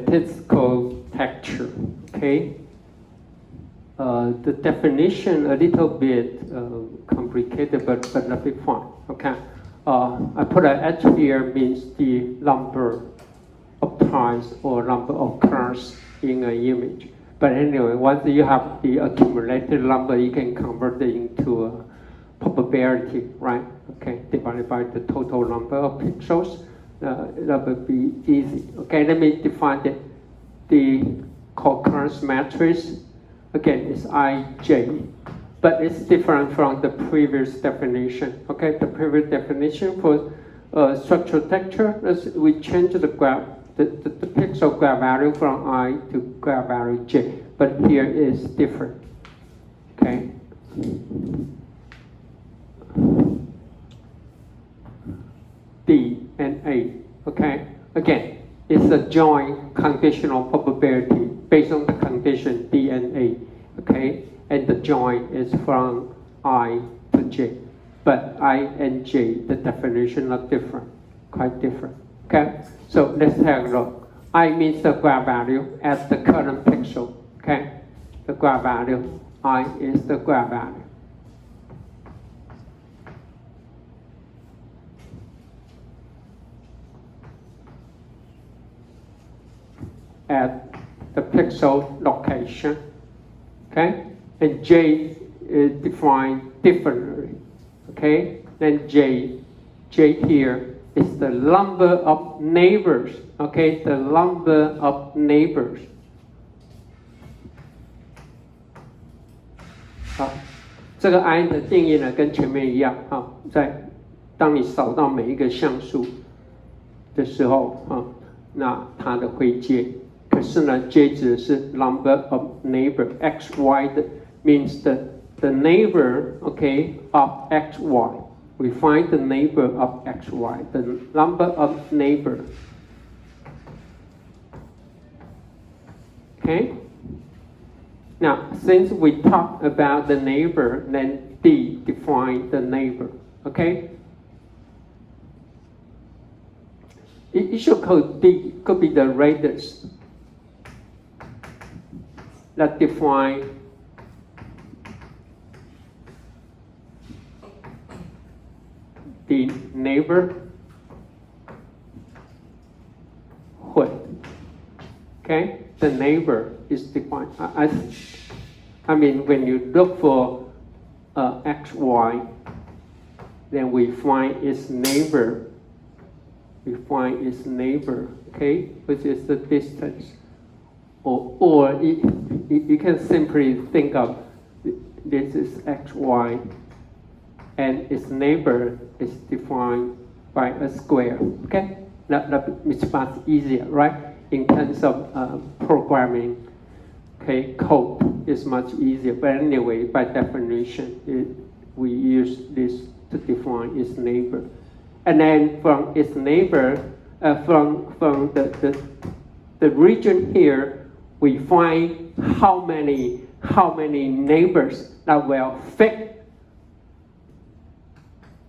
mathematical texture. Okay. The definition a little bit complicated, but that'll be fine. Okay. I put an H here means the number of times or number of colors in an image. But anyway, once you have the accumulated number, you can convert it into a probability, right? Okay, divided by the total number of pixels. That would be easy. Okay, let me define the concurrence matrix. Again, it's IJ, but it's different from the previous definition. Okay, the previous definition for structural texture, we change the graph, the pixel graph value from I to graph value J, but here is different. Okay. D and A. Okay. Again, it's a joint conditional probability based on the condition D and A. Okay, and the joint is from I to J, but I and J, the definition are different, quite different. Okay, so let's have a look. I means the graph value at the current pixel. Okay, the graph value, I is the graph value. At the pixel location. Okay, and J is defined differently. Okay, then J here is the number of neighbors. Okay, the number of neighbors. 好，这个 I 的定义呢，跟前面一样。好，在当你扫到每一个像素的时候，那它的灰阶。可是呢 ，J 指的是 number of neighbor x y 的 means the neighbor okay of x y. We find the neighbor of x y, the number of neighbor. Okay. Now, since we talk about the neighbor, then D define the neighbor. Okay. Issue code D could be the radius that define the neighborhood. Okay, the neighbor is defined. I mean, when you look for x, y, then we find its neighbor. We find its neighbor, okay, which is the distance. Or you can simply think of this is x, y, and its neighbor is defined by a square. Okay, that is much easier, right? In terms of programming, okay, code is much easier. But anyway, by definition, we use this to define its neighbor, and then from its neighbor, from the region here, we find how many neighbors that will fit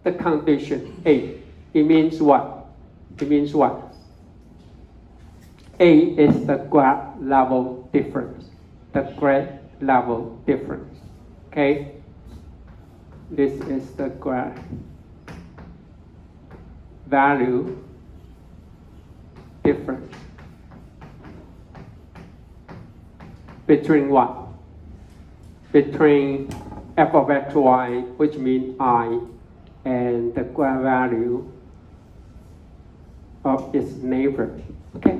the condition A. It means what? It means what? A is the graph level difference. The graph level difference. Okay? This is the graph value difference. Between what? Between f of x, y, which means I, and the graph value of its neighbor. Okay?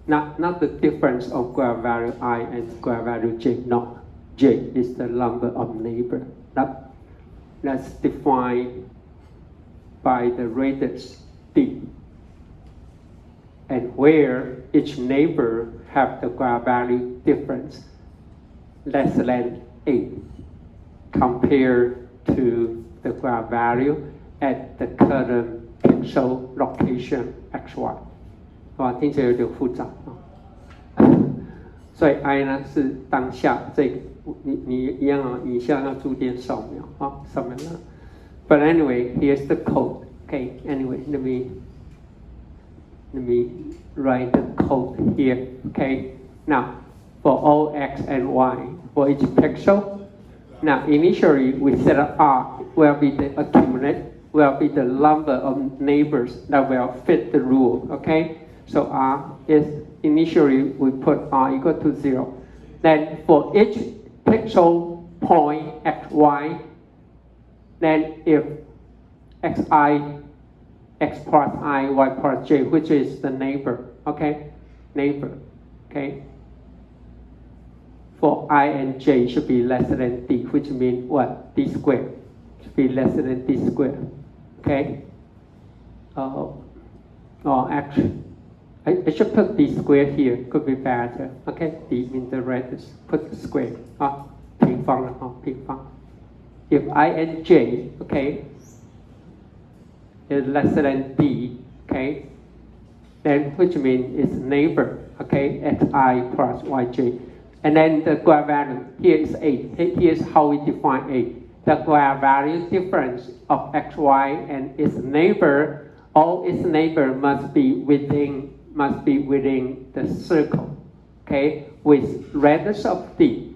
Not the difference of graph value I and graph value j. No, j is the number of neighbor. That's defined by the radius d. And where each neighbor have the graph value difference less than A compared to the graph value at the current pixel location xy. 哇，听起来有点复杂啊。所以 I 呢是当下这个，你一样啊，以下要注点扫描啊，扫描了。But anyway, here's the code. Okay, anyway, let me let me write the code here. Okay. Now, for all x and y, for each pixel, now initially we set up R will be the accumulate, will be the number of neighbors that will fit the rule. Okay. So R is initially we put R equal to 0. Then for each pixel point x, y, then if xi, x plus I, y plus j, which is the neighbor, okay? Neighbor, okay? For I and j should be less than d, which means what? D squared should be less than d squared, okay? Or actually, I should put d squared here, could be better, okay? D means the radius, put the square, 平方了, 平方. If I and j, okay, is less than d, okay, then which means it's neighbor, okay, xi plus yj. And then the graph value, here is 8. Here is how we define 8. The graph value difference of xy and its neighbor, all its neighbor must be within the circle, okay, with radius of d.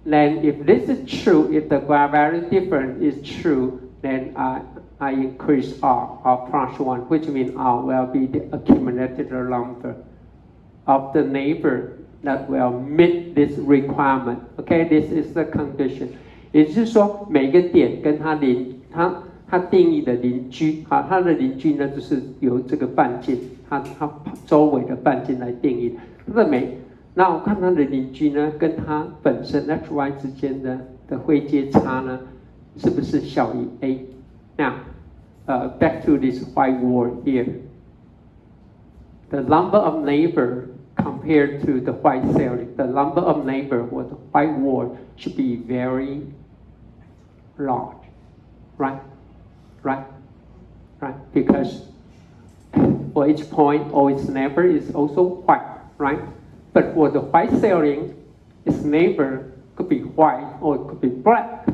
Then if this is true, if the graph value difference is true, then I increase R plus 1, which means R will be the accumulated number of the neighbor that will meet this requirement. Okay, this is the condition. 也就是说，每个点跟它定义的邻居，它的邻居呢，就是由这个半径，它周围的半径来定义的。那我看它的邻居呢，跟它本身 x y 之间的灰阶差呢，是不是小于 a？ Now, back to this white word here. The number of neighbor compared to the white ceiling, the number of neighbor for the white wall should be very large, right? Right? Right? Because for each point, or its neighbor is also white, right? But for the white ceiling, its neighbor could be white or it could be black.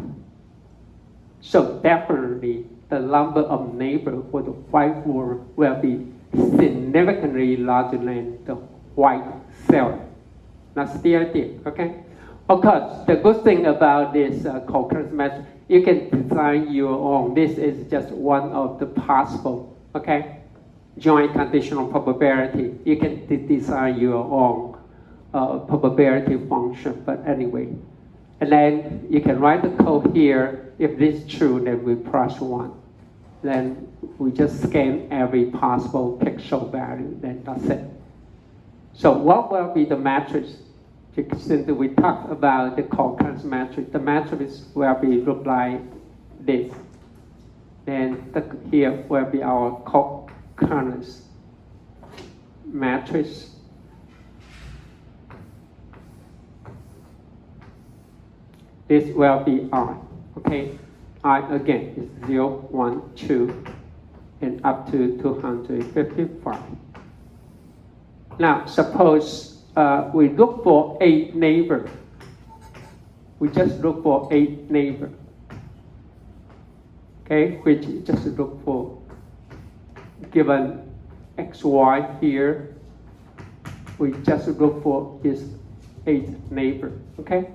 So definitely the number of neighbors for the white wall will be significantly larger than the white ceiling. That's the idea, okay? Of course, the good thing about this concurrence method, you can design your own. This is just one of the possible, okay? Joint conditional probability. You can design your own probability function, but anyway. And then you can write the code here. If this is true, then we plus 1. Then we just scan every possible pixel value, then that's it. So what will be the matrix? Since we talked about the concurrence matrix, the matrix will be look like this. Then here will be our concurrence matrix. This will be I, okay? I again is 0, 1, 2, and up to 255. Now suppose we look for 8 neighbors. We just look for 8 neighbors. Okay, which just look for given xy here. We just look for this 8 neighbor. Okay,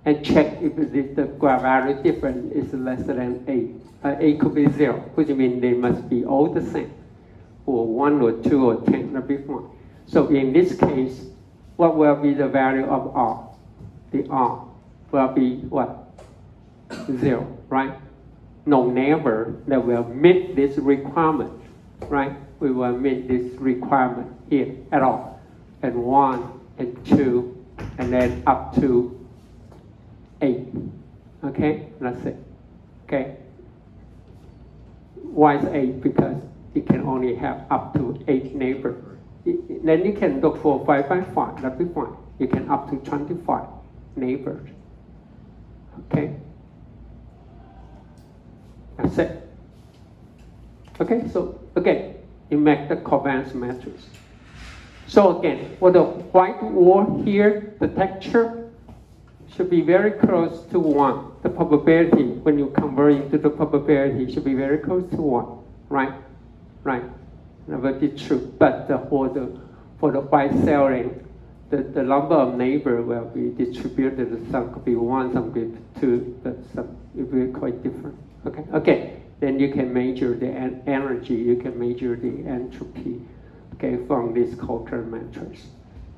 and check if the graph value difference is less than 8. 8 could be 0, which means they must be all the same, or 1 or 2 or 10 will be fine. So in this case, what will be the value of R? The R will be what? 0, right? No neighbor that will meet this requirement, right? We will meet this requirement here at all. And 1 and 2, and then up to 8. Okay, that's it. Okay. Why is 8? Because it can only have up to 8 neighbors. Then you can look for 5 by 5, that'll be fine. You can up to 25 neighbors. Okay? That's it. Okay, so again, you make the covariance matrix. So again, for the white wall here, the texture should be very close to 1. The probability, when you convert into the probability, should be very close to 1, right? Right. never be true. But for the white ceiling, the number of neighbors will be distributed. Some could be 1, some could be 2, but some it will be quite different. Okay. Then you can measure the energy. You can measure the entropy. Okay, from this co-occurrence matrix.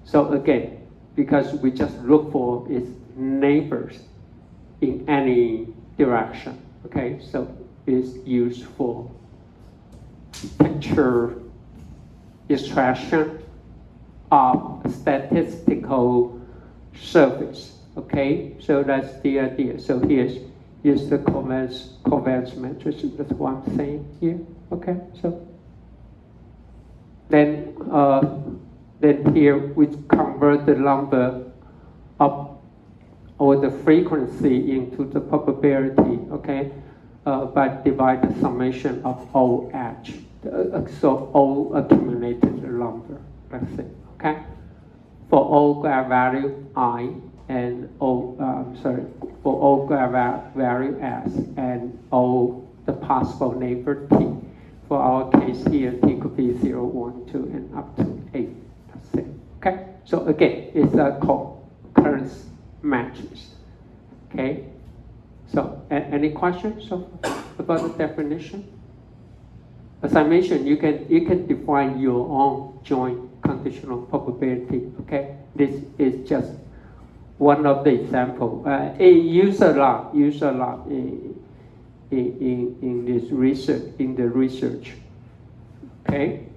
So again, because we just look for its neighbors in any direction. Okay, so it's used for picture extraction of statistical surface. Okay, so that's the idea. So here's the covariance matrix. That's what I'm saying here. Okay, so then here we convert the number of or the frequency into the probability. Okay, by divide the summation of all H. So all accumulated number. Let's say. Okay, for all graph value I and all for all graph value S and all the possible neighbor T. For our case here, T could be 0, 1, 2, and up to 8. That's it. Okay. So again, it's a co-occurrence matrix. Okay. So any questions about the definition? As I mentioned, you can define your own joint conditional probability. Okay. This is just one of the examples. It used a lot in this research. Okay.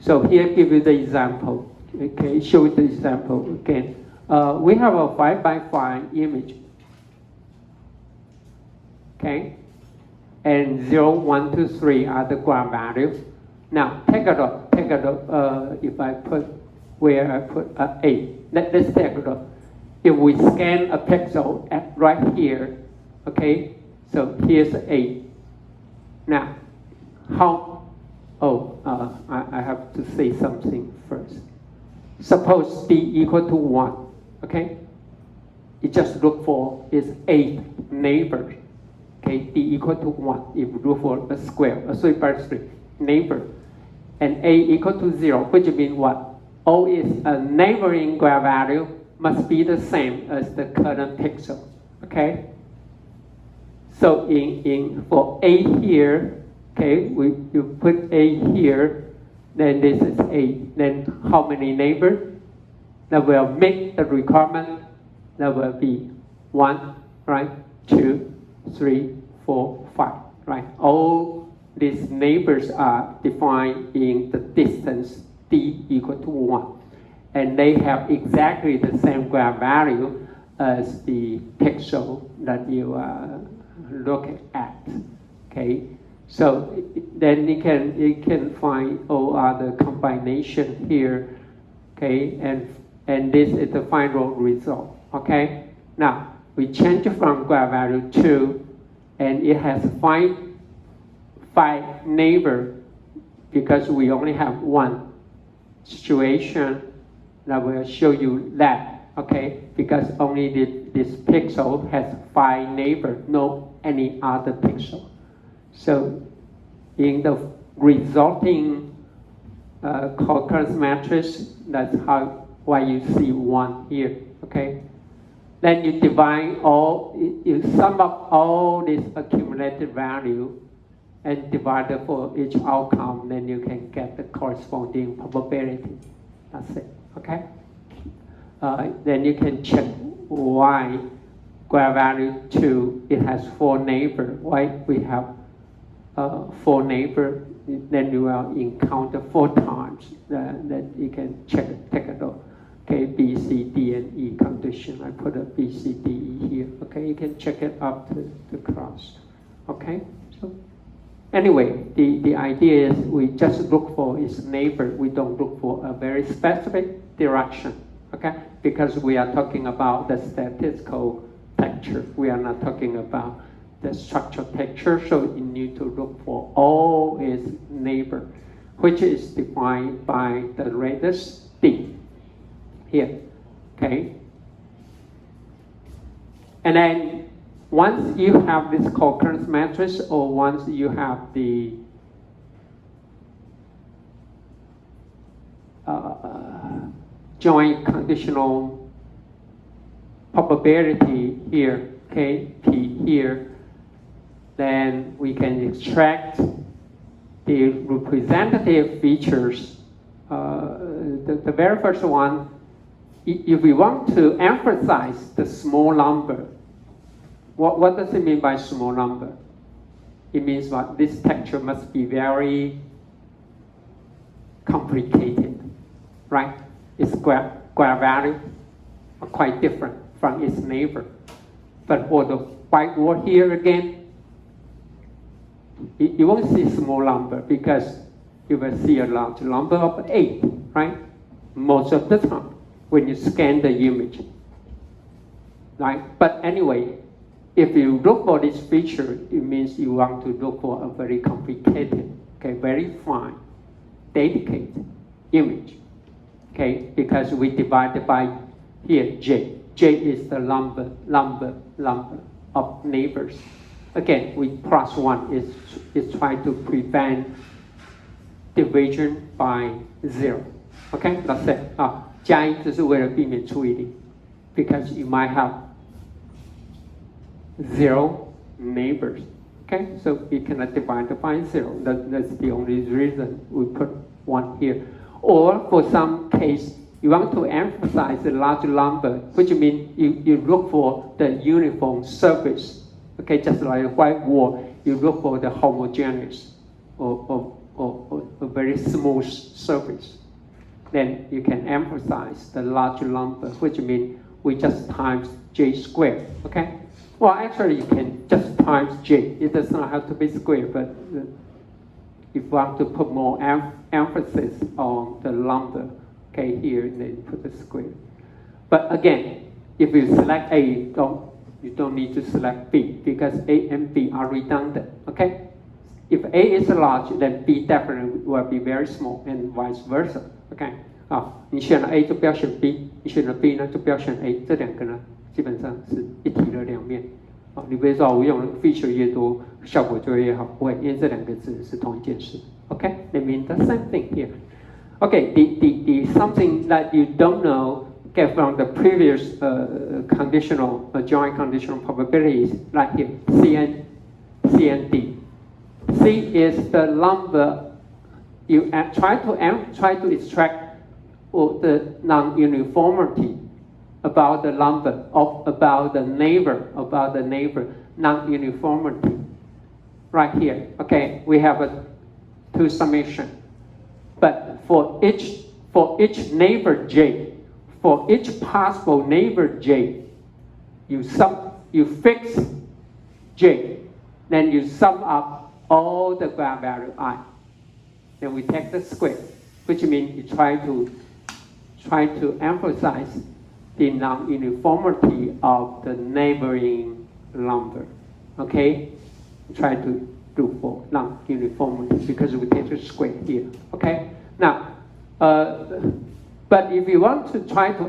So here give you the example. Okay, show you the example again. We have a 5x5 image. Okay, and 0, 1, 2, 3 are the graph values. Now take a look. If I put where I put 8. Let's take a look. If we scan a pixel right here, okay, so here's 8. Now, I have to say something first. Suppose D equal to 1, okay? You just look for its 8 neighbors, okay? D equal to 1, if you look for a square, a 3 by 3 neighbor. And A equal to 0, which means what? O is a neighboring graph value must be the same as the current pixel, okay? So for A here, okay, you put A here, then this is A. Then how many neighbors? That will make the requirement. That will be 1, right? 2, 3, 4, 5, right? All these neighbors are defined in the distance D equal to 1. And they have exactly the same graph value as the pixel that you look at. Okay, so then you can find all other combination here. Okay, and this is the final result. Okay, now we change from graph value 2, and it has five neighbor because we only have one situation that will show you that. Okay, because only this pixel has 5 neighbors, no any other pixel. So in the resulting co-occurrence matrix, that's why you see 1 here. Okay, then you divide you sum up all this accumulated value and divide it for each outcome, then you can get the corresponding probability. That's it. Okay. Then you can check why graph value 2, it has 4 neighbors. Why we have 4 neighbors? Then you will encounter 4 times. Then you can take a look. Okay, B, C, D, and E condition. I put a B, C, D, E here. Okay, you can check it up to the cross. Okay, so anyway, the idea is we just look for its neighbor. We don't look for a very specific direction. Okay, because we are talking about the statistical picture. We are not talking about the structural picture. So you need to look for all its neighbor, which is defined by the radius D. Here, okay? And then once you have this co-occurrence matrix, or once you have the joint conditional probability here, okay, P here, then we can extract the representative features. The very first one, if we want to emphasize the small number, what does it mean by small number? It means what? This texture must be very complicated, right? Its square value are quite different from its neighbor. But for the white wall here again, you won't see small number because you will see a large number of 8, right? Most of the time when you scan the image, right? But anyway, if you look for this feature, it means you want to look for a very complicated, okay, very fine, dedicated image, okay? Because we divide it by here, J. J is the number of neighbors. Again, we plus 1 is trying to prevent division by 0. Okay, that's it. 加1只是为了避免出一例 because you might have 0 neighbors. Okay, so you cannot divide by 0. That's the only reason we put 1 here. Or for some case, you want to emphasize the large number, which means you look for the uniform surface. Okay, just like a white wall, you look for the homogeneous or a very smooth surface. Then you can emphasize the large number, which means we just times J squared. Okay. Well, actually, you can just times J. It does not have to be squared, but if you want to put more emphasis on the number, okay, here, then put the square. But again, if you select A, you don't need to select B because A and B are redundant, okay? If A is large, then B definitely will be very small and vice versa, okay? 你选了 A 就不要选 B， 你选了 B 呢就不要选 A， 这两个呢基本上是一体的两面。你不会说我用的 feature 越多，效果就会越好，不会，因为这两个字是同一件事。Okay, they mean the same thing here. Okay, the something that you don't know get from the previous conditional joint conditional probabilities, like here, C and D. C is the number you try to extract the non-uniformity about the number about the neighbor non-uniformity. Right here, okay, we have two summation, but for each neighbor J, for each possible neighbor J, you fix J, then you sum up all the graph value I. Then we take the square, which means you try to emphasize the non-uniformity of the neighboring number. Okay, try to do for non-uniformity because we take the square here. Okay, now, but if you want to try to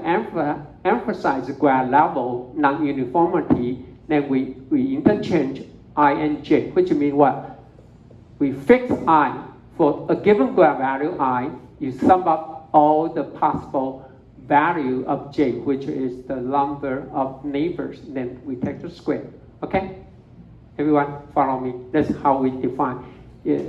emphasize the graph level non-uniformity, then we interchange I and J, which means what? We fix I for a given graph value I. You sum up all the possible value of J, which is the number of neighbors. Then we take the square. Okay, everyone follow me. That's how we define. If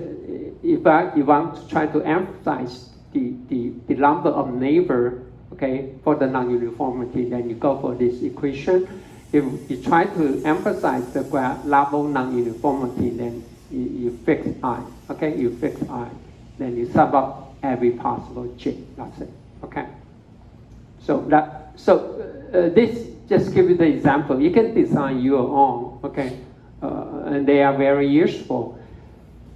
you want to try to emphasize the number of neighbor, okay, for the non-uniformity, then you go for this equation. If you try to emphasize the graph level non-uniformity, then you fix I. Okay, you fix I. Then you sum up every possible J. That's it. Okay. So this just give you the example. You can design your own. Okay, and they are very useful.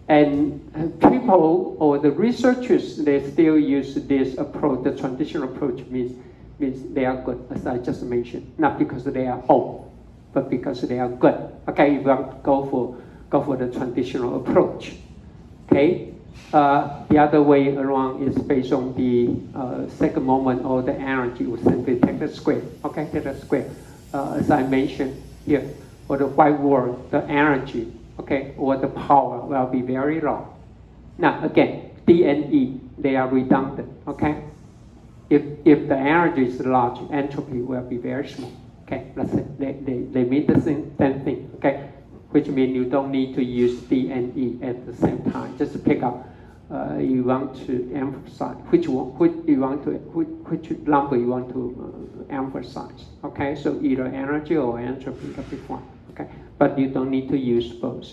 And people or the researchers, they still use this approach. The traditional approach means they are good, as I just mentioned. Not because they are old, but because they are good. Okay, you want to go for the traditional approach. Okay, the other way around is based on the second moment or the energy. We simply take the square. Okay, take the square. As I mentioned here, for the white wall, the energy, okay, or the power will be very low. Now again, D and E, they are redundant. Okay, if the energy is large, entropy will be very small. Okay, that's it. They mean the same thing. Okay, which means you don't need to use D and E at the same time. Just pick up. You want to emphasize which number you want to emphasize. Okay, so either energy or entropy will be fine. Okay, but you don't need to use both.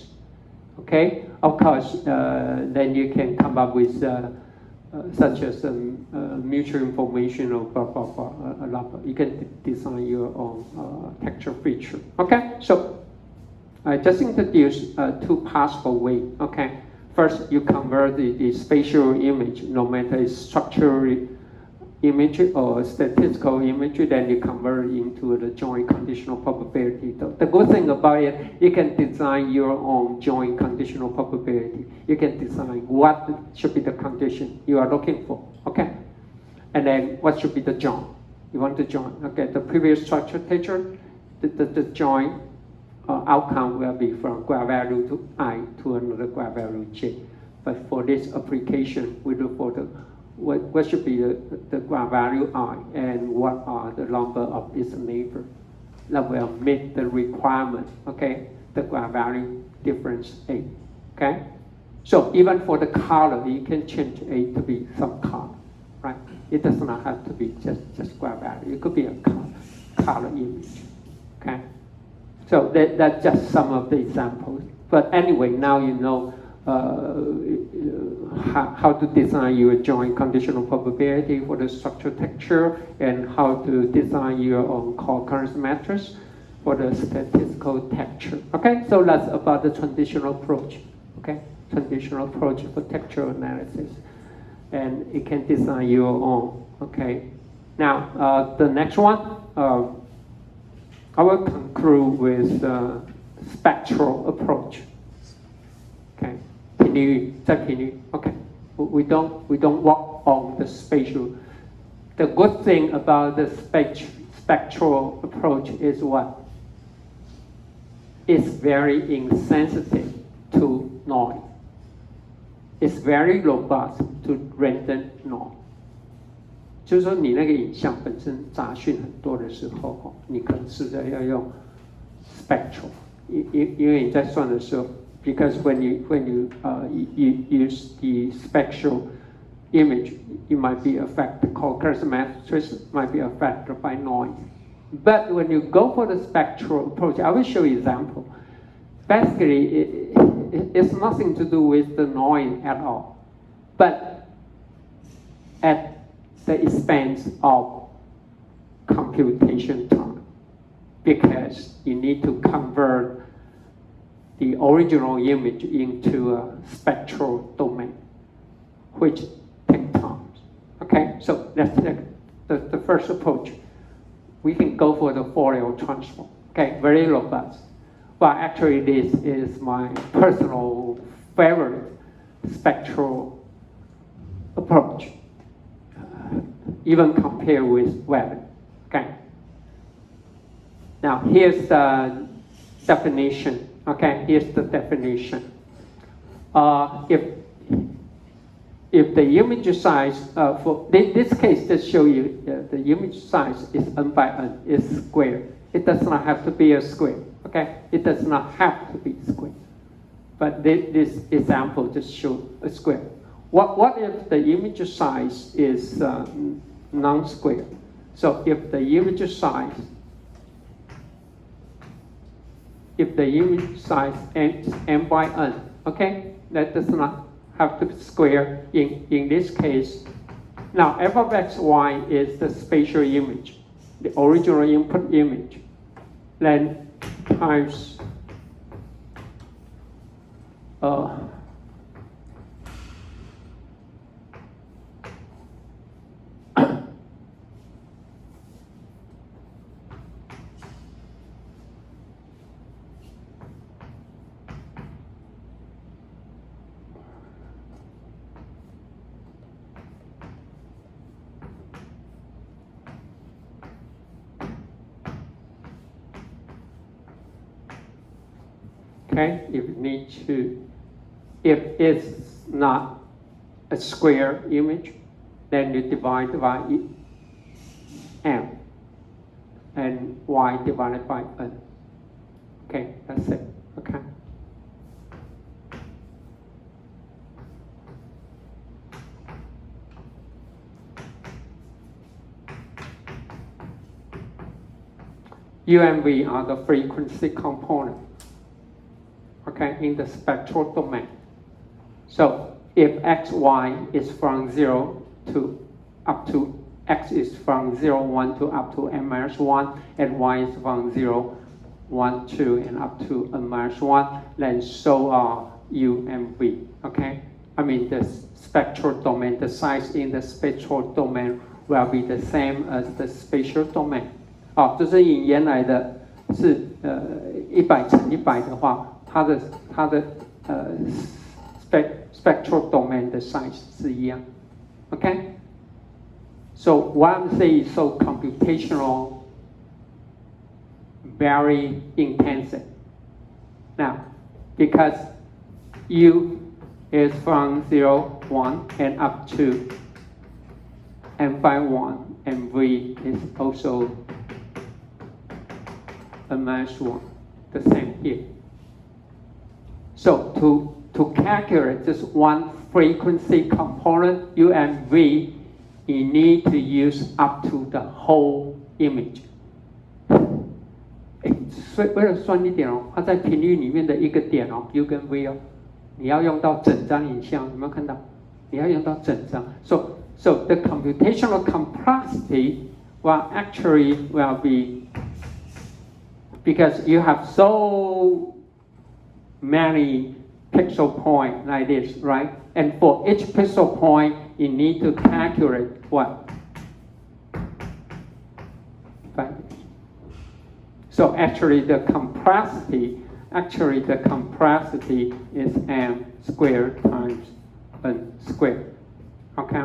Okay, of course, then you can come up with such as mutual information or blah blah blah. You can design your own texture feature. Okay, so I just introduced two possible ways. Okay. First, you convert the spatial image, no matter it's structural image or statistical image, then you convert it into the joint conditional probability. The good thing about it, you can design your own joint conditional probability. You can design what should be the condition you are looking for, okay? And then what should be the joint you want to join. Okay, the previous structure teacher, the joint outcome will be from graph value to I to another graph value j. But for this application, we look for the what should be the graph value I and what are the number of its neighbor that will meet the requirement. Okay, the graph value difference A. Okay, so even for the color, you can change A to be some color, right? It does not have to be just graph value. It could be a color image. Okay. So that's just some of the examples. But anyway, now you know how to design your joint conditional probability for the structural texture and how to design your own co-occurrence matrix for the statistical texture. Okay, so that's about the traditional approach. Okay, traditional approach for textual analysis. And you can design your own. Okay, now the next one. I will conclude with spectral approach. Okay, okay. We don't work on the spatial. The good thing about the spectral approach is what? It's very insensitive to noise. It's very robust to random noise. 就是说，你那个影像本身杂讯很多的时候，你可能试着要用 spectral， 因为你在算的时候 ，because when you use the spectral image, it might be affected. Co-occurrence matrix might be affected by noise. But when you go for the spectral approach, I will show you example. Basically, it's nothing to do with the noise at all, but at the expense of computation time, because you need to convert the original image into a spectral domain, which takes time. Okay, so that's the first approach. We can go for the Fourier transform. Okay, very robust. Well, actually, this is my personal favorite spectral approach. Even compared with web. Okay. Now here's the definition. Okay, here's the definition. If the image size for this case, just show you the image size is n by n is square. It does not have to be a square. Okay, it does not have to be square. But this example just shows a square. What if the image size is non-square? So if the image size is n by n, okay, that does not have to be square in this case. Now f of x, y is the spatial image, the original input image, then times okay, if it's not a square image, then you divide by m, and y divided by n. Okay, that's it. Okay. U and V are the frequency component, okay, in the spectral domain. So if xy is from 0 to up to x is from 0, 1 to up to n minus 1, and y is from 0, 1, 2, and up to n minus 1, then so are U and V, okay? I mean, the spectral domain, the size in the spectral domain will be the same as the spatial domain. 哦，就是以原来的是100乘100的话，它的spectral domain 的 size 是一样。Okay? So YuanZe is so computational, very intensive. Now, because U is from 0, 1, and up to n by 1, and V is also n minus 1, the same here. So to calculate this one frequency component, U and V, you need to use up to the whole image. 所以为了算一点哦，它在频率里面的一个点哦 ，U 跟 V 哦，你要用到整张影像，有没有看到？你要用到整张。So the computational complexity will be because you have so many pixel points like this, right? And for each pixel point, you need to calculate what? So actually the complexity is m squared times n squared. Okay?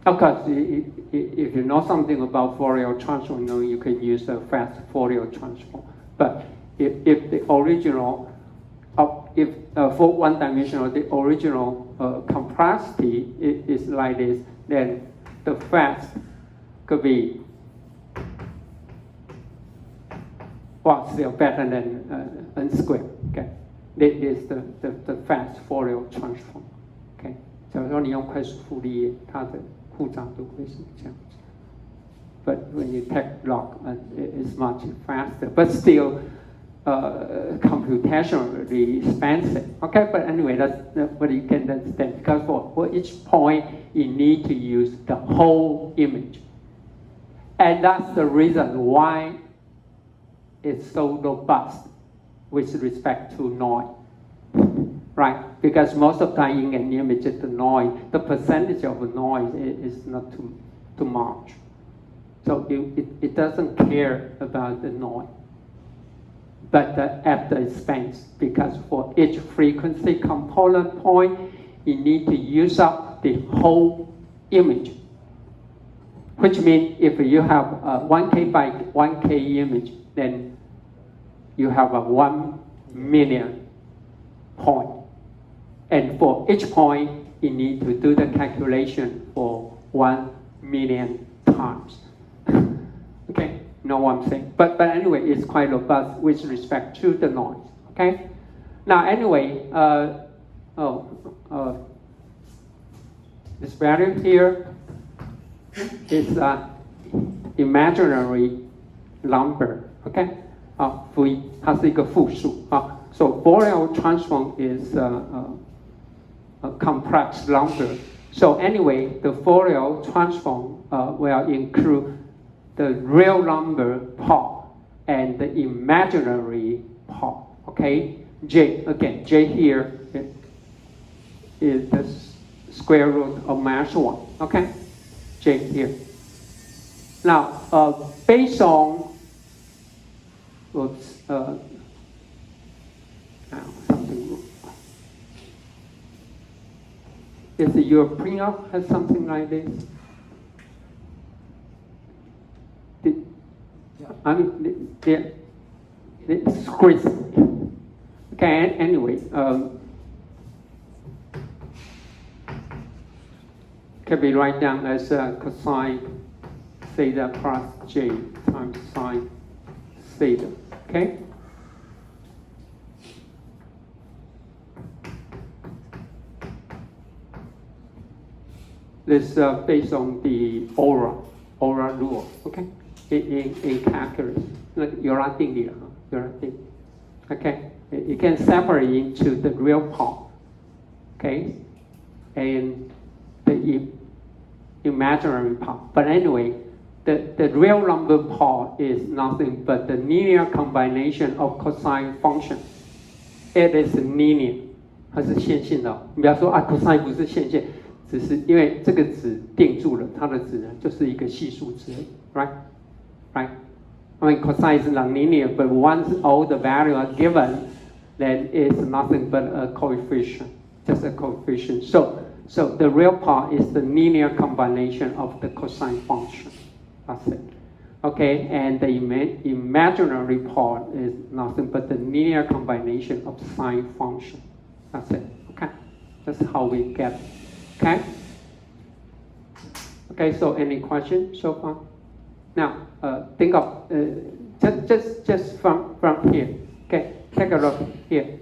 Of course, if you know something about Fourier transform, you can use a fast Fourier transform. But if the original, for one dimensional, the original complexity is like this, then the fast could be still better than n squared. Okay, this is the fast Fourier transform. Okay, 假如说你用快速傅立叶，它的复杂度会是这样子。But when you take log, it's much faster, but still computationally expensive. Okay, but anyway, that's what you can understand. Because for each point, you need to use the whole image, and that's the reason why it's so robust with respect to noise. Right, because most of the time in an image, the noise, the percentage of noise is not too much. So it doesn't care about the noise, but at the expense, because for each frequency component point, you need to use up the whole image. Which means if you have a 1K by 1K image, then you have a 1 million point. And for each point, you need to do the calculation for 1 million times. Okay, know what I'm saying? But anyway, it's quite robust with respect to the noise. Okay. Now anyway, this value here is imaginary number. Okay. V 它是一个复数啊。So Fourier transform is a complex number. So anyway, the Fourier transform will include the real number part and the imaginary part. Okay, J again. J here is the square root of minus 1. Okay, J here. Now, based on something. Is your printer has something like this? I mean, the squeeze. Okay. Anyway, can be write down as cosine theta plus j times sine theta. Okay? This based on the aura rule. Okay? In calculus. 那个有拉定理了，有拉定理。Okay? You can separate into the real part. Okay? And the imaginary part. But anyway, the real number part is nothing but the linear combination of cosine function. It is linear. 它是线性的。你不要说啊 cosine 不是线性，只是因为这个值定住了，它的值呢就是一个系数值，right? Right? I mean cosine is nonlinear, but once all the values are given, then it's nothing but a coefficient, just a coefficient. So the real part is the linear combination of the cosine function. That's it. Okay, and the imaginary part is nothing but the linear combination of sine function. That's it. Okay, that's how we get it. Okay. Okay. So any questions so far? Now, think of just from here. Okay, take a look here.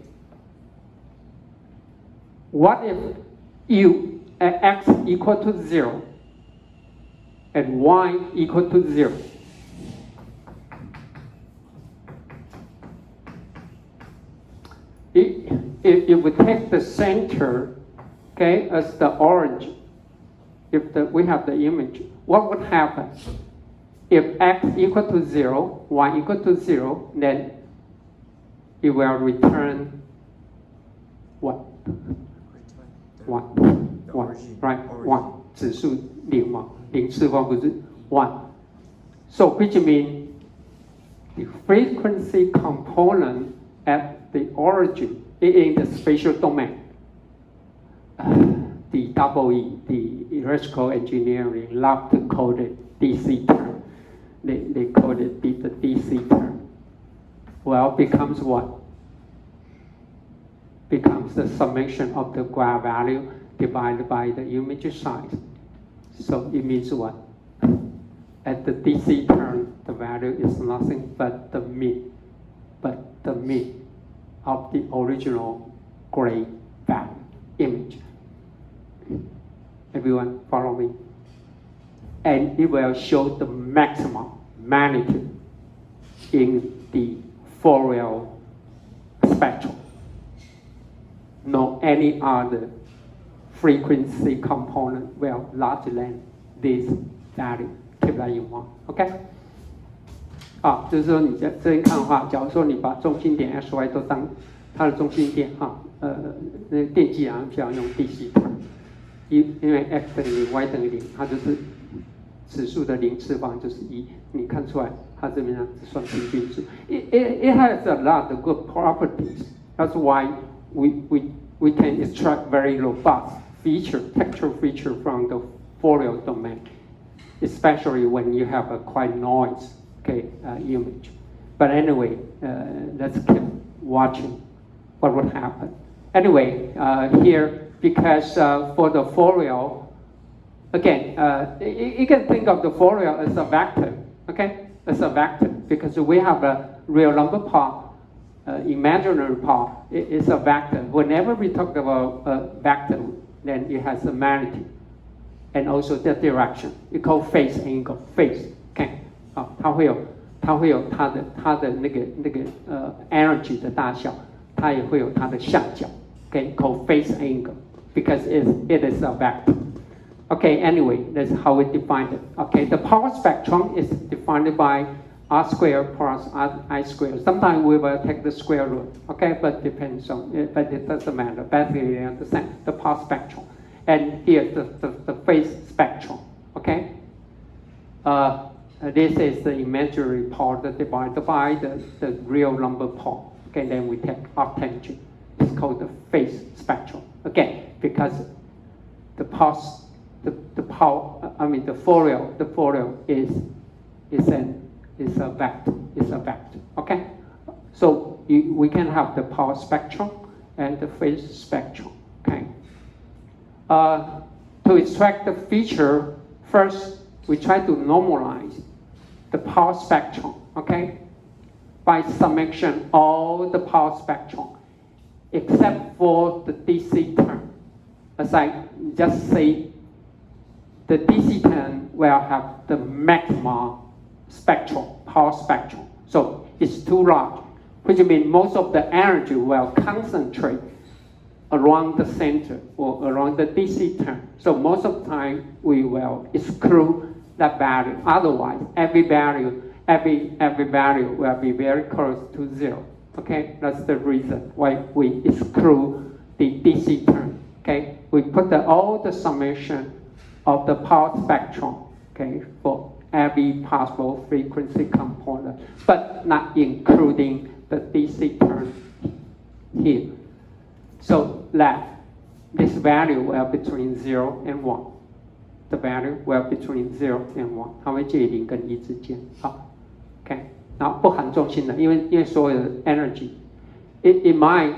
What if you at x equal to 0 and y equal to 0? If we take the center, okay, as the origin, we have the image, what would happen? If x equal to 0, y equal to 0, then it will return what? 1, right? 1, 指数0嘛，0次方不是 1. So which means the frequency component at the origin in the spatial domain. The EE, the electrical engineering, love to call it DC term. They call it the DC term. Well, becomes what? Becomes the summation of the graph value divided by the image size. So it means what? At the DC term, the value is nothing but the mean of the original gray value image. Everyone follow me? And it will show the maximum magnitude in the Fourier spectrum. No any other frequency component will larger than this value. Keep that in mind. Okay? 啊，就是说你在这边看的话，假如说你把中心点 x、y 都当它的中心点哈，那电机啊比较用 DC term，因为 x 等于0 y 等于0，它就是指数的0次方就是1，你看出来它这边呢只算平均数。It has a lot of good properties. That's why we can extract very robust textual feature from the Fourier domain, especially when you have a quite noise image. But anyway, let's keep watching what would happen. Anyway, here, because for the Fourier, again, you can think of the Fourier as a vector, okay? As a vector, because we have a real number part, imaginary part is a vector. Whenever we talk about a vector, then it has a magnitude and also the direction. It's called phase angle, phase, okay? 它会有它的那个energy 的大小，它也会有它的相角 ，okay? Called phase angle because it is a vector. Okay, anyway, that's how we define it. Okay, the power spectrum is defined by r squared plus I squared. Sometimes we will take the square root, okay, but depends on it, but it doesn't matter. Basically, you understand the power spectrum. And here's the phase spectrum, okay? This is the imaginary part divided by the real number part. Okay, then we take arctangent. It's called the phase spectrum. Again, because the Fourier is a vector. Okay, so we can have the power spectrum and the phase spectrum. Okay. To extract the feature, first we try to normalize the power spectrum, okay? By summation, all the power spectrum, except for the DC term. As I just say, the DC term will have the maximum spectrum, power spectrum. So it's too large, which means most of the energy will concentrate around the center or around the DC term. So most of the time we will exclude that value. Otherwise, every value will be very close to 0. Okay, that's the reason why we exclude the DC term. Okay, we put all the summation of the power spectrum, okay, for every possible frequency component, but not including the DC term here. So that this value will be between 0 and 1. The value will be between 0 and 1， 它会介0跟1之间。好 ，OK， 然后不含重心的，因为所有的 energy，it might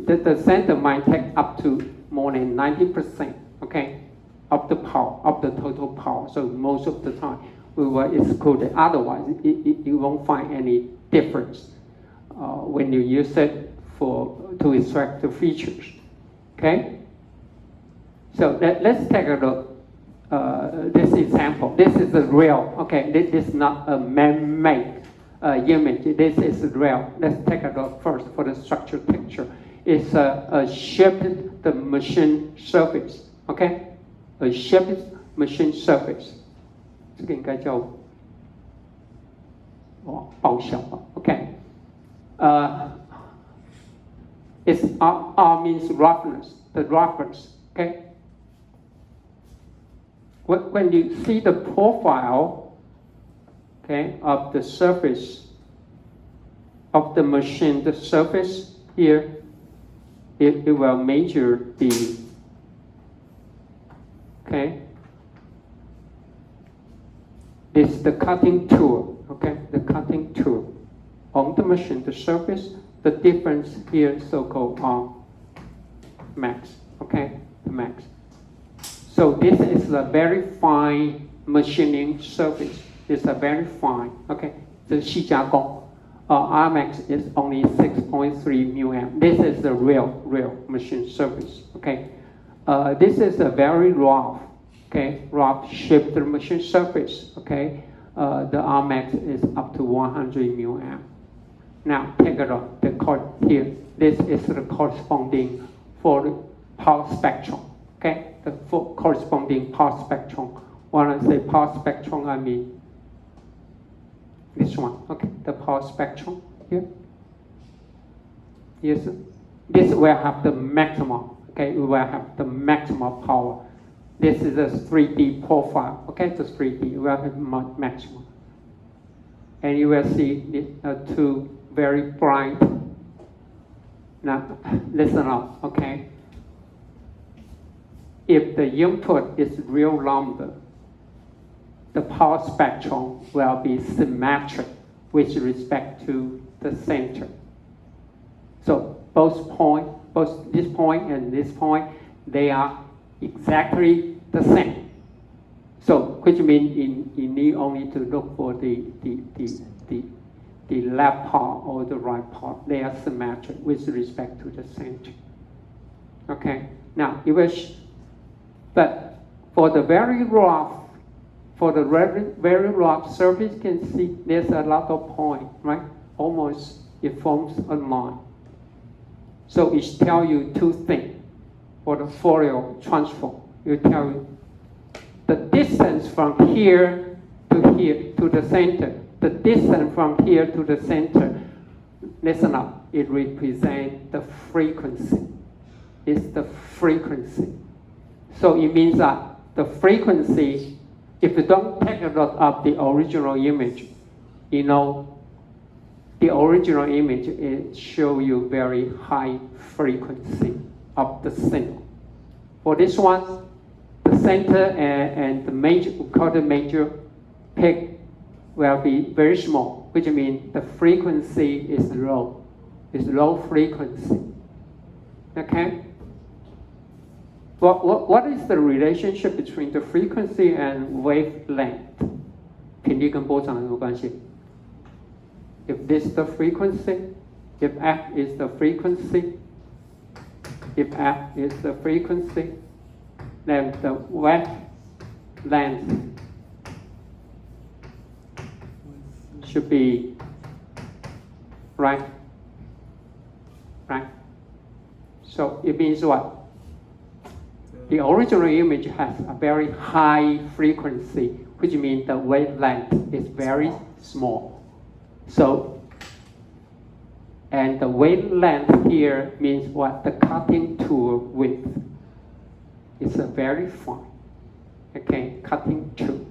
the center might take up to more than 90%, okay, of the power of the total power. So most of the time we will exclude it. Otherwise, you won't find any difference when you use it to extract the features. Okay. So let's take a look. This example. This is a real. Okay. This is not a man-made image. This is real. Let's take a look first for the structure picture. It's a shaped the machine surface. Okay. A shaped machine surface. 这个应该叫报销吧 ，OK， it's R means roughness, the roughness, okay. When you see the profile, okay, of the surface of the machine, the surface here, it will measure the, okay. This is the cutting tool, okay, the cutting tool. On the machine, the surface, the difference here so-called max, okay, the max. So this is a very fine machining surface. It's a very fine, okay, the 细加工. R max is only 6.3 μm. This is the real machine surface, okay. This is a very rough. Okay, rough shaped machine surface. Okay, the R max is up to 100 μm. Now take a look. The chord here. This is the corresponding for the power spectrum. Okay, the corresponding power spectrum. When I say power spectrum, I mean this one. Okay, the power spectrum here. Yes, this will have the maximum. Okay, we will have the maximum power. This is a 3D profile, okay, it's a 3D, we have maximum. And you will see two very bright, now listen up, okay. If the input is real lambda, the power spectrum will be symmetric with respect to the center. So both this point and this point, they are exactly the same. So, which means you need only to look for the left part or the right part. They are symmetric with respect to the center. Okay. Now, but for the very rough surface, you can see there's a lot of points, right? Almost it forms a line. So it tells you two things. For the Fourier transform, you tell you the distance from here to the center. The distance from here to the center, listen up, it represents the frequency. It's the frequency. So it means that the frequency, if you don't take a look at the original image, you know, the original image, it shows you very high frequency of the signal. For this one, the center and the major, we call the major peak, will be very small, which means the frequency is low. It's low frequency. Okay? What is the relationship between the frequency and wavelength? 频率跟波长有什么关系 ？If this is the frequency, if f is the frequency, if f is the frequency, then the wavelength should be right. Right. So it means what? The original image has a very high frequency, which means the wavelength is very small. So, and the wavelength here means what? The cutting tool width is a very fine, okay, cutting tool.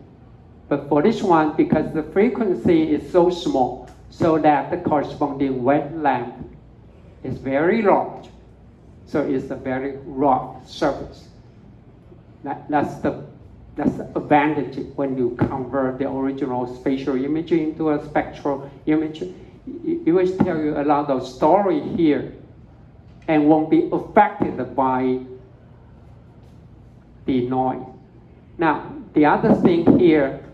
But for this one, because the frequency is so small, so that the corresponding wavelength is very large. So it's a very rough surface. That's the advantage when you convert the original spatial image into a spectral image. It will tell you a lot of story here and won't be affected by the noise. Now, the other thing here,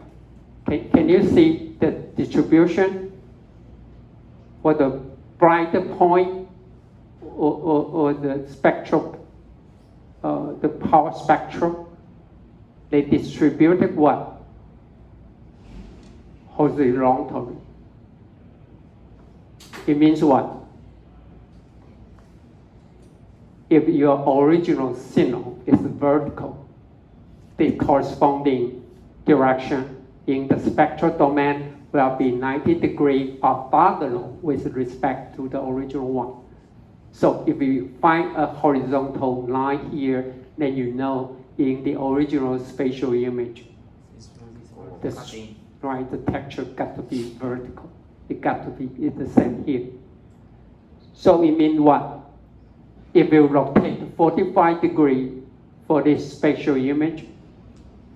can you see the distribution for the brighter point or the spectrum, the power spectrum? They distributed what? Horizontally. It means what? If your original signal is vertical, the corresponding direction in the spectral domain will be 90 degrees orthogonal with respect to the original one. So if you find a horizontal line here, then you know in the original spatial image, the texture got to be vertical. It got to be the same here. So it means what? If you rotate 45 degrees for this spatial image,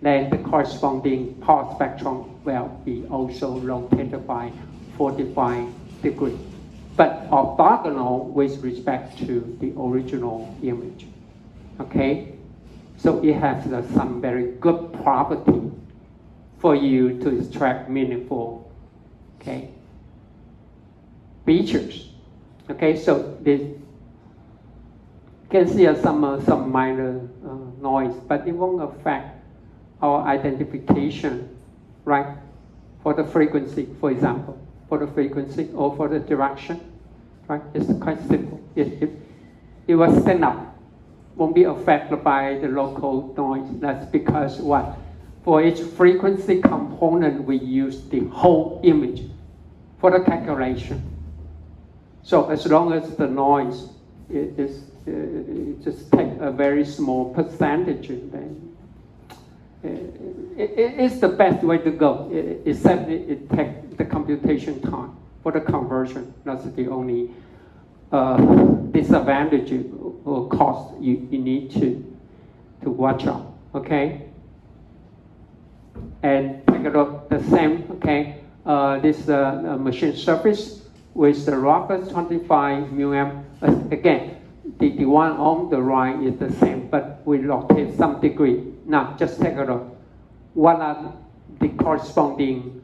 then the corresponding power spectrum will be also rotated by 45 degrees, but orthogonal with respect to the original image. Okay? So it has some very good property for you to extract meaningful, okay, features. Okay, so this you can see some minor noise, but it won't affect our identification, right? For the frequency, for example, for the frequency or for the direction, right? It's quite simple. It will stand up. Won't be affected by the local noise. That's because what? For each frequency component, we use the whole image for the calculation. So as long as the noise is just take a very small percentage, then it's the best way to go. Except it takes the computation time for the conversion. That's the only disadvantage or cost you need to watch out. Okay. And take a look the same. Okay. This machine surface with the roughness 25 mm. Again, the one on the right is the same, but we rotate some degree. Now, just take a look. What are the corresponding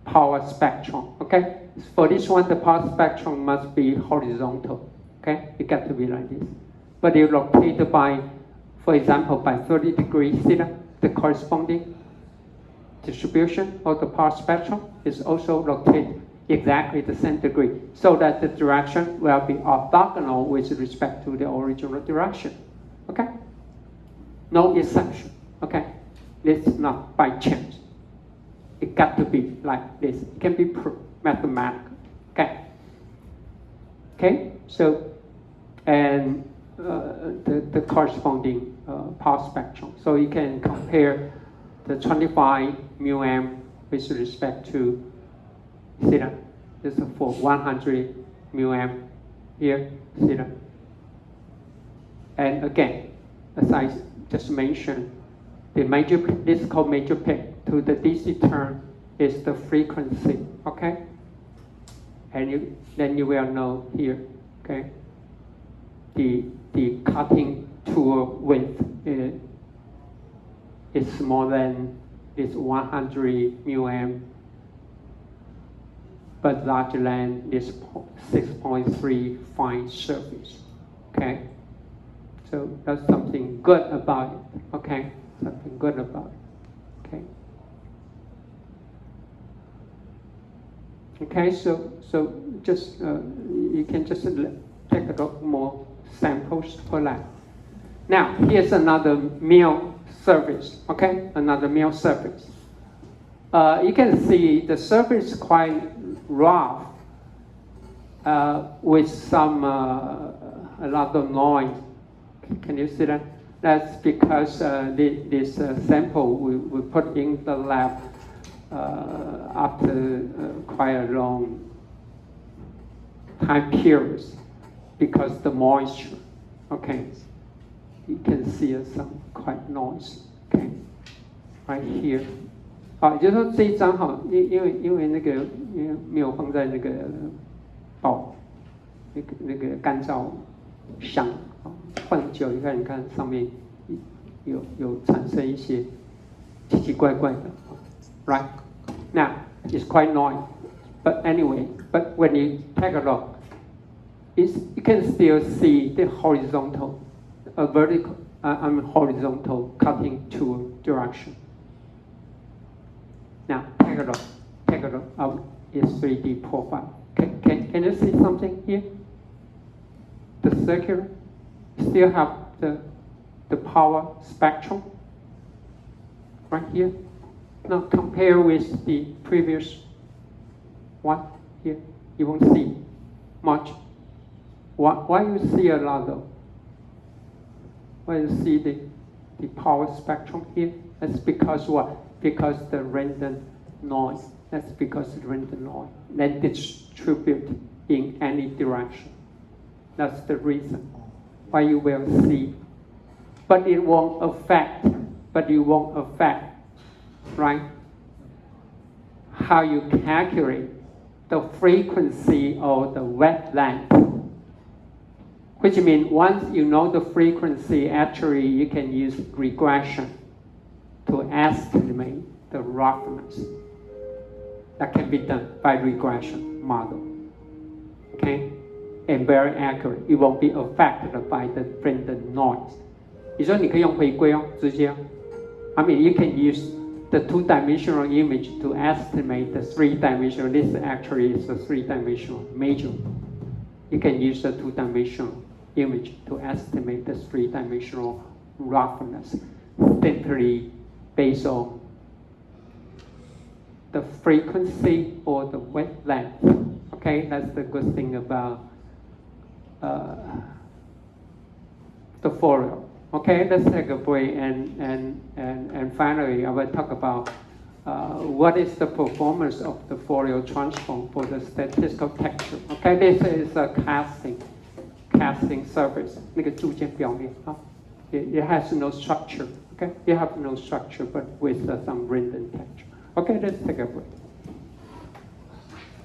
power spectrum? Okay. For this one, the power spectrum must be horizontal. Okay, it got to be like this. But you rotate it by, for example, by 30 degrees theta, the corresponding distribution of the power spectrum is also rotated exactly the same degree, so that the direction will be orthogonal with respect to the original direction. Okay? No exception. Okay? This is not by chance. It got to be like this. It can be proved mathematically. Okay? Okay? So, and the corresponding power spectrum. So you can compare the 25 μm with respect to theta. This is for 100 μm here, theta. And again, as I just mentioned, the major, this is called major peak. To the DC term is the frequency, okay? And then you will know here, okay? The cutting tour width is more than this 100 μm, but larger than this 6.3 fine surface. Okay, so that's something good about it. Okay, something good about it. Okay. Okay, so just you can just take a look more samples for that. Now here's another mill surface. Okay, another mill surface. You can see the surface is quite rough with some a lot of noise. Can you see that? That's because this sample we put in the lab after quite a long time period because the moisture. Okay, you can see some quite noise. Okay, right here. 也就是说这一张哈，因为那个没有放在那个那个干燥箱，放久你看上面有产生一些奇奇怪怪的 ，right? Now it's quite noisy, but anyway, but when you take a look, you can still see the horizontal, horizontal cutting tool direction. Now take a look of its 3D profile. Can you see something here? The circular still have the power spectrum right here. Now compare with the previous one here. You won't see much. Why you see a lot though? Why you see the power spectrum here? That's because what? Because the random noise. That's because the random noise. They distribute in any direction. That's the reason why you will see. But it won't affect. Right? How you calculate the frequency of the wavelength. Which means once you know the frequency, actually you can use regression to estimate the roughness. That can be done by regression model. Okay? And very accurate. It won't be affected by the random noise. 你说你可以用回归哦，直接。I mean, you can use the two-dimensional image to estimate the three-dimensional. This actually is a three-dimensional measure. You can use the two-dimensional image to estimate the three-dimensional roughness simply based on the frequency or the wavelength. Okay, that's the good thing about the Fourier. Okay, let's take a break and finally I will talk about what is the performance of the Fourier transform for the statistical texture. Okay, this is a casting surface. 那个铸件表面啊 it has no structure. Okay, you have no structure but with some random texture. Okay, let's take a break.